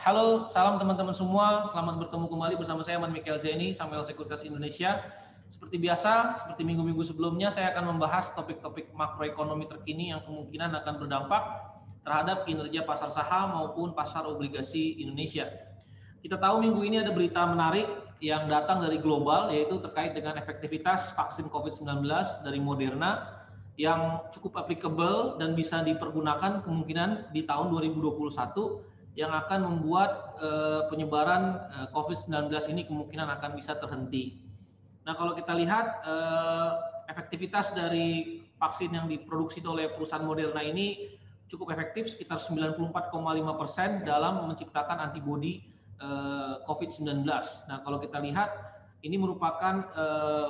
Halo, salam teman-teman semua. Selamat bertemu kembali bersama saya Man Michael Zaini, Samuel Sekuritas Indonesia. Seperti biasa, seperti minggu-minggu sebelumnya, saya akan membahas topik-topik makroekonomi terkini yang kemungkinan akan berdampak terhadap kinerja pasar saham maupun pasar obligasi Indonesia. Kita tahu minggu ini ada berita menarik yang datang dari global, yaitu terkait dengan efektivitas vaksin COVID-19 dari Moderna yang cukup applicable dan bisa dipergunakan kemungkinan di tahun 2021 yang akan membuat penyebaran COVID-19 ini kemungkinan akan bisa terhenti. Nah, kalau kita lihat efektivitas dari vaksin yang diproduksi oleh perusahaan Moderna ini cukup efektif, sekitar 94,5% dalam menciptakan antibodi COVID-19. Nah, kalau kita lihat ini merupakan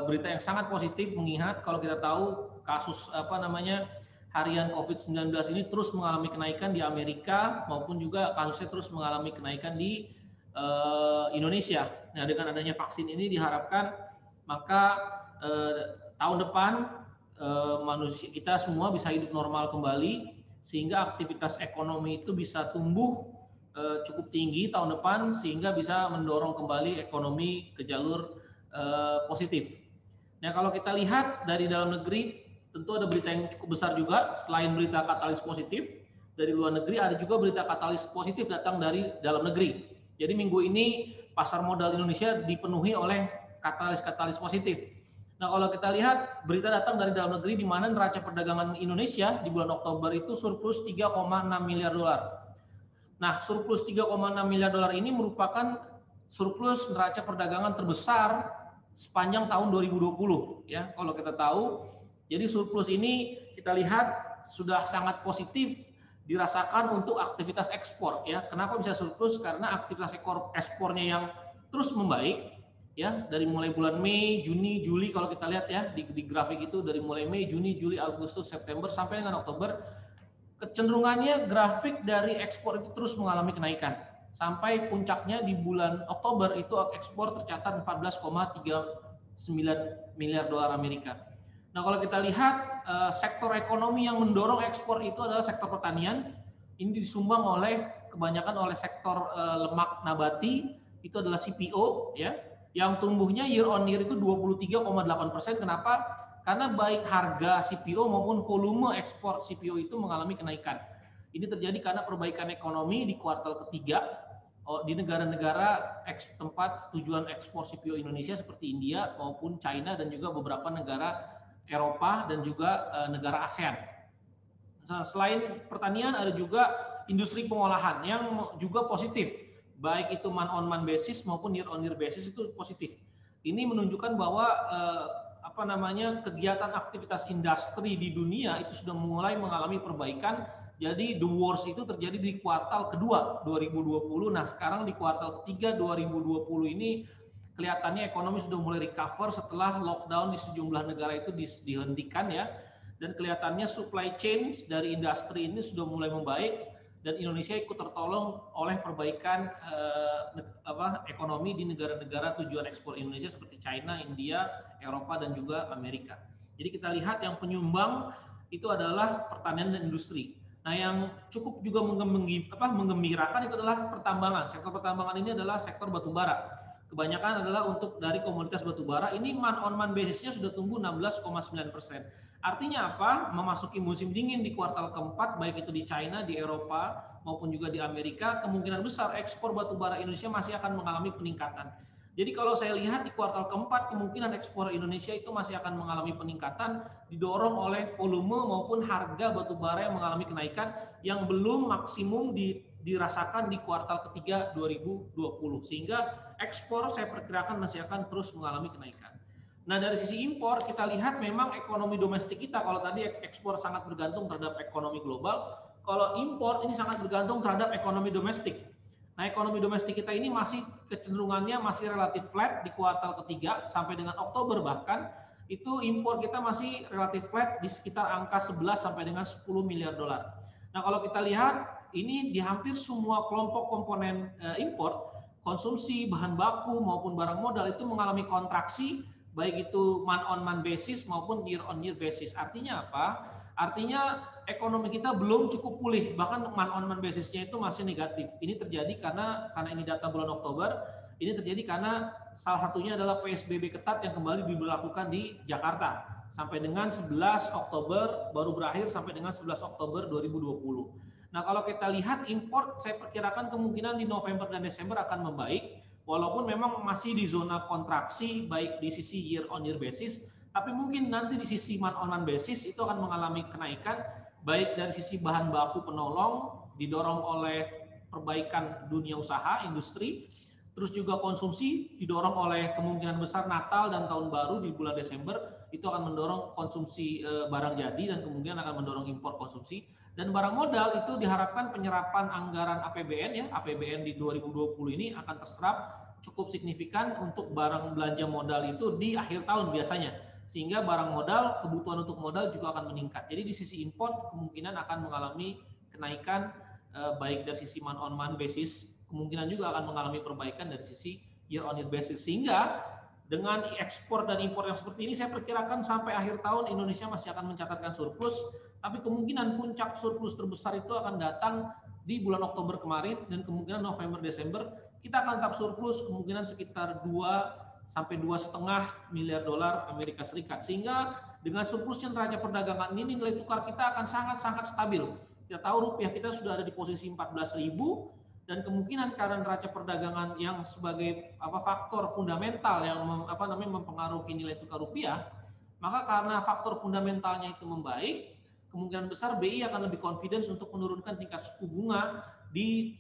berita yang sangat positif, mengingat kalau kita tahu kasus harian COVID-19 ini terus mengalami kenaikan di Amerika maupun juga kasusnya terus mengalami kenaikan di Indonesia. Nah, dengan adanya vaksin ini diharapkan maka tahun depan manusia kita semua bisa hidup normal kembali sehingga aktivitas ekonomi itu bisa tumbuh cukup tinggi tahun depan sehingga bisa mendorong kembali ekonomi ke jalur positif. Nah, kalau kita lihat dari dalam negeri, tentu ada berita yang cukup besar juga. Selain berita katalis positif dari luar negeri, ada juga berita katalis positif datang dari dalam negeri. Jadi minggu ini pasar modal Indonesia dipenuhi oleh katalis-katalis positif. Nah, kalau kita lihat berita datang dari dalam negeri di mana neraca perdagangan Indonesia di bulan Oktober itu surplus 3,6 miliar dolar. Nah, surplus 3,6 miliar dolar ini merupakan surplus neraca perdagangan terbesar sepanjang tahun 2020 ya. Kalau kita tahu, jadi surplus ini kita lihat sudah sangat positif dirasakan untuk aktivitas ekspor ya. Kenapa bisa surplus? Karena aktivitas ekspornya yang terus membaik ya, dari mulai bulan Mei, Juni, Juli kalau kita lihat ya di grafik itu dari mulai Mei, Juni, Juli, Agustus, September sampai dengan Oktober, kecenderungannya grafik dari ekspor itu terus mengalami kenaikan. Sampai puncaknya di bulan Oktober itu ekspor tercatat 14,39 miliar dolar Amerika. Nah, kalau kita lihat sektor ekonomi yang mendorong ekspor itu adalah sektor pertanian. Ini disumbang kebanyakan oleh sektor lemak nabati, itu adalah CPO ya, yang tumbuhnya year on year itu 23,8%. Kenapa? Karena baik harga CPO maupun volume ekspor CPO itu mengalami kenaikan. Ini terjadi karena perbaikan ekonomi di kuartal ketiga di negara-negara tempat tujuan ekspor CPO Indonesia seperti India maupun China dan juga beberapa negara Eropa dan juga negara ASEAN. Nah, selain pertanian ada juga industri pengolahan yang juga positif, baik itu month on month basis maupun year on year basis itu positif. Ini menunjukkan bahwa kegiatan aktivitas industri di dunia itu sudah mulai mengalami perbaikan. Jadi the worst itu terjadi di kuartal kedua 2020. Nah, sekarang di kuartal ketiga 2020 ini kelihatannya ekonomi sudah mulai recover setelah lockdown di sejumlah negara itu dihentikan ya, dan kelihatannya supply chain dari industri ini sudah mulai membaik dan Indonesia ikut tertolong oleh perbaikan ekonomi di negara-negara tujuan ekspor Indonesia seperti China, India, Eropa dan juga Amerika. Jadi kita lihat yang penyumbang itu adalah pertanian dan industri. Nah, yang cukup juga menggembirakan itu adalah pertambangan. Sektor pertambangan ini adalah sektor batubara. Kebanyakan adalah untuk dari komoditas batubara. Ini month on month basisnya sudah tumbuh 16,9%. Artinya apa? Memasuki musim dingin di kuartal keempat, baik itu di China, di Eropa, maupun juga di Amerika, kemungkinan besar ekspor batubara Indonesia masih akan mengalami peningkatan. Jadi kalau saya lihat di kuartal keempat, kemungkinan ekspor Indonesia itu masih akan mengalami peningkatan, didorong oleh volume maupun harga batubara yang mengalami kenaikan yang belum maksimum dirasakan di kuartal ketiga 2020. Sehingga ekspor saya perkirakan masih akan terus mengalami kenaikan. Nah, dari sisi impor kita lihat memang ekonomi domestik kita, kalau tadi ekspor sangat bergantung terhadap ekonomi global, kalau impor ini sangat bergantung terhadap ekonomi domestik. Nah, ekonomi domestik kita ini masih kecenderungannya masih relatif flat di kuartal ketiga sampai dengan Oktober, bahkan itu impor kita masih relatif flat di sekitar angka 11 sampai dengan 10 miliar dolar. Nah, kalau kita lihat ini di hampir semua kelompok komponen impor, konsumsi bahan baku maupun barang modal itu mengalami kontraksi, baik itu month on month basis maupun year on year basis. Artinya apa? Artinya ekonomi kita belum cukup pulih, bahkan month-on-month basisnya itu masih negatif. Ini terjadi karena ini data bulan Oktober, ini terjadi karena salah satunya adalah PSBB ketat yang kembali diberlakukan di Jakarta. Sampai dengan 11 Oktober, baru berakhir sampai dengan 11 Oktober 2020. Nah, kalau kita lihat import, saya perkirakan kemungkinan di November dan Desember akan membaik, walaupun memang masih di zona kontraksi, baik di sisi year on year basis, tapi mungkin nanti di sisi month on month basis itu akan mengalami kenaikan, baik dari sisi bahan baku penolong, didorong oleh perbaikan dunia usaha, industri, terus juga konsumsi didorong oleh kemungkinan besar Natal dan Tahun Baru di bulan Desember, itu akan mendorong konsumsi barang jadi dan kemungkinan akan mendorong impor konsumsi. Dan barang modal itu diharapkan penyerapan anggaran APBN ya, APBN di 2020 ini akan terserap cukup signifikan untuk barang belanja modal itu di akhir tahun biasanya. Sehingga barang modal, kebutuhan untuk modal juga akan meningkat. Jadi di sisi import kemungkinan akan mengalami kenaikan baik dari sisi month on month basis, kemungkinan juga akan mengalami perbaikan dari sisi year on year basis. Sehingga dengan ekspor dan impor yang seperti ini, saya perkirakan sampai akhir tahun Indonesia masih akan mencatatkan surplus, tapi kemungkinan puncak surplus terbesar itu akan datang di bulan Oktober kemarin, dan kemungkinan November, Desember kita akan tetap surplus kemungkinan sekitar 2 sampai 2,5 miliar dolar Amerika Serikat. Sehingga dengan surplusnya neraca perdagangan ini, nilai tukar kita akan sangat-sangat stabil. Kita tahu rupiah kita sudah ada di posisi 14.000, dan kemungkinan karena neraca perdagangan yang sebagai faktor fundamental yang mempengaruhi nilai tukar rupiah, maka karena faktor fundamentalnya itu membaik, kemungkinan besar BI akan lebih confidence untuk menurunkan tingkat suku bunga di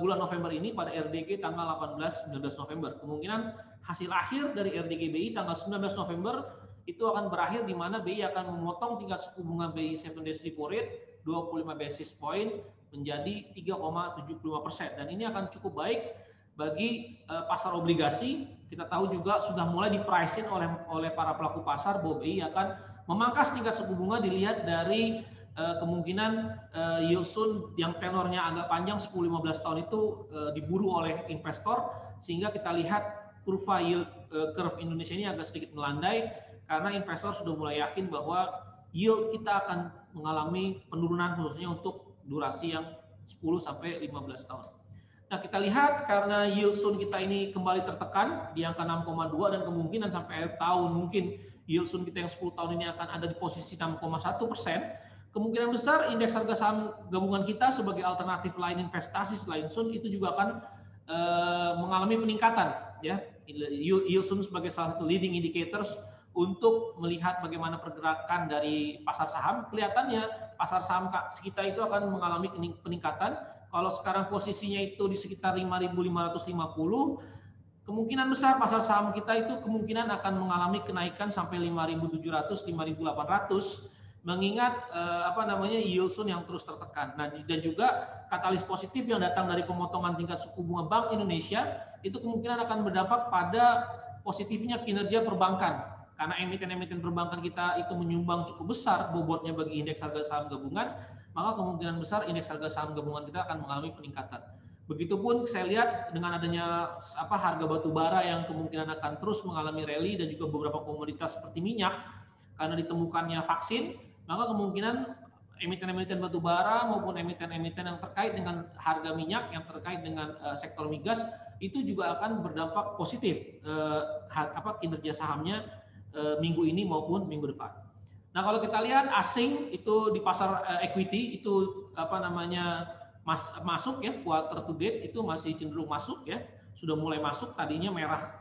bulan November ini pada RDG tanggal 18-19 November. Kemungkinan hasil akhir dari RDG BI tanggal 19 November itu akan berakhir di mana BI akan memotong tingkat suku bunga BI 7 days repo rate 25 basis point menjadi 3,75%, dan ini akan cukup baik bagi pasar obligasi. Kita tahu juga sudah mulai di-price-in oleh para pelaku pasar bahwa BI akan memangkas tingkat suku bunga dilihat dari kemungkinan yield soon yang tenornya agak panjang 10-15 tahun itu diburu oleh investor, sehingga kita lihat kurva yield curve Indonesia ini agak sedikit melandai karena investor sudah mulai yakin bahwa yield kita akan mengalami penurunan khususnya untuk durasi yang 10-15 tahun. Nah, kita lihat karena yield soon kita ini kembali tertekan di angka 6,2 dan kemungkinan sampai akhir tahun mungkin yield soon kita yang 10 tahun ini akan ada di posisi 6,1%. Kemungkinan besar indeks harga saham gabungan kita sebagai alternatif lain investasi selain soon itu juga akan mengalami peningkatan ya. Yield soon sebagai salah satu leading indicators untuk melihat bagaimana pergerakan dari pasar saham. Kelihatannya pasar saham kita itu akan mengalami peningkatan. Kalau sekarang posisinya itu di sekitar 5.550, kemungkinan besar pasar saham kita itu kemungkinan akan mengalami kenaikan sampai 5.700, 5.800, mengingat yield soon yang terus tertekan. Nah, dan juga katalis positif yang datang dari pemotongan tingkat suku bunga Bank Indonesia itu kemungkinan akan berdampak pada positifnya kinerja perbankan. Karena emiten-emiten perbankan kita itu menyumbang cukup besar bobotnya bagi indeks harga saham gabungan, maka kemungkinan besar indeks harga saham gabungan kita akan mengalami peningkatan. Begitupun saya lihat dengan adanya harga batu bara yang kemungkinan akan terus mengalami rally, dan juga beberapa komoditas seperti minyak karena ditemukannya vaksin, maka kemungkinan emiten-emiten batu bara maupun emiten-emiten yang terkait dengan harga minyak, yang terkait dengan sektor migas itu juga akan berdampak positif kinerja sahamnya minggu ini maupun minggu depan. Nah, kalau kita lihat asing itu di pasar equity itu masuk ya, quarter to date itu masih cenderung masuk ya, sudah mulai masuk, tadinya merah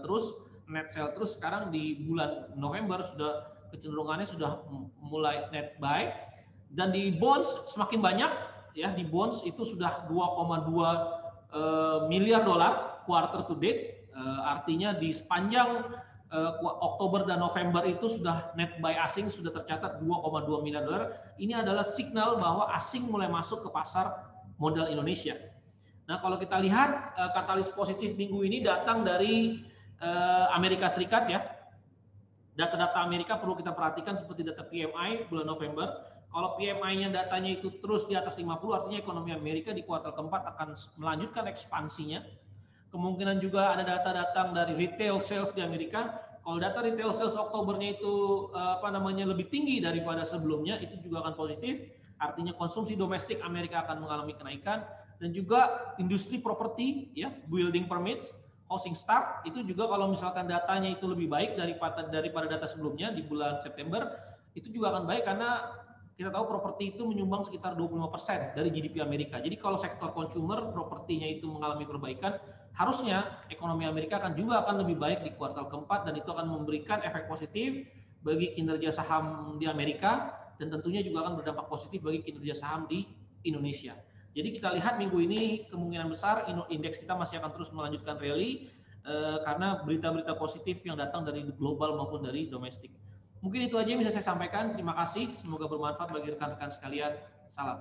terus, net sell terus, sekarang di bulan November sudah kecenderungannya sudah mulai net buy, dan di bonds semakin banyak ya, di bonds itu sudah 2,2 miliar dolar quarter to date, artinya di sepanjang Oktober dan November itu sudah net buy asing sudah tercatat 2,2 miliar dolar. Ini adalah signal bahwa asing mulai masuk ke pasar modal Indonesia. Nah, kalau kita lihat katalis positif minggu ini datang dari Amerika Serikat ya. Data-data Amerika perlu kita perhatikan seperti data PMI bulan November. Kalau PMI-nya datanya itu terus di atas 50, artinya ekonomi Amerika di kuartal keempat akan melanjutkan ekspansinya. Kemungkinan juga ada data datang dari retail sales di Amerika. Kalau data retail sales Oktobernya itu lebih tinggi daripada sebelumnya, itu juga akan positif. Artinya konsumsi domestik Amerika akan mengalami kenaikan, dan juga industri properti, ya, building permits, housing start, itu juga kalau misalkan datanya itu lebih baik daripada data sebelumnya di bulan September, itu juga akan baik karena kita tahu properti itu menyumbang sekitar 25% dari GDP Amerika. Jadi kalau sektor consumer propertinya itu mengalami perbaikan, harusnya ekonomi Amerika akan lebih baik di kuartal keempat, dan itu akan memberikan efek positif bagi kinerja saham di Amerika, dan tentunya juga akan berdampak positif bagi kinerja saham di Indonesia. Jadi kita lihat minggu ini kemungkinan besar indeks kita masih akan terus melanjutkan rally karena berita-berita positif yang datang dari global maupun dari domestik. Mungkin itu aja yang bisa saya sampaikan. Terima kasih. Semoga bermanfaat bagi rekan-rekan sekalian. Salam.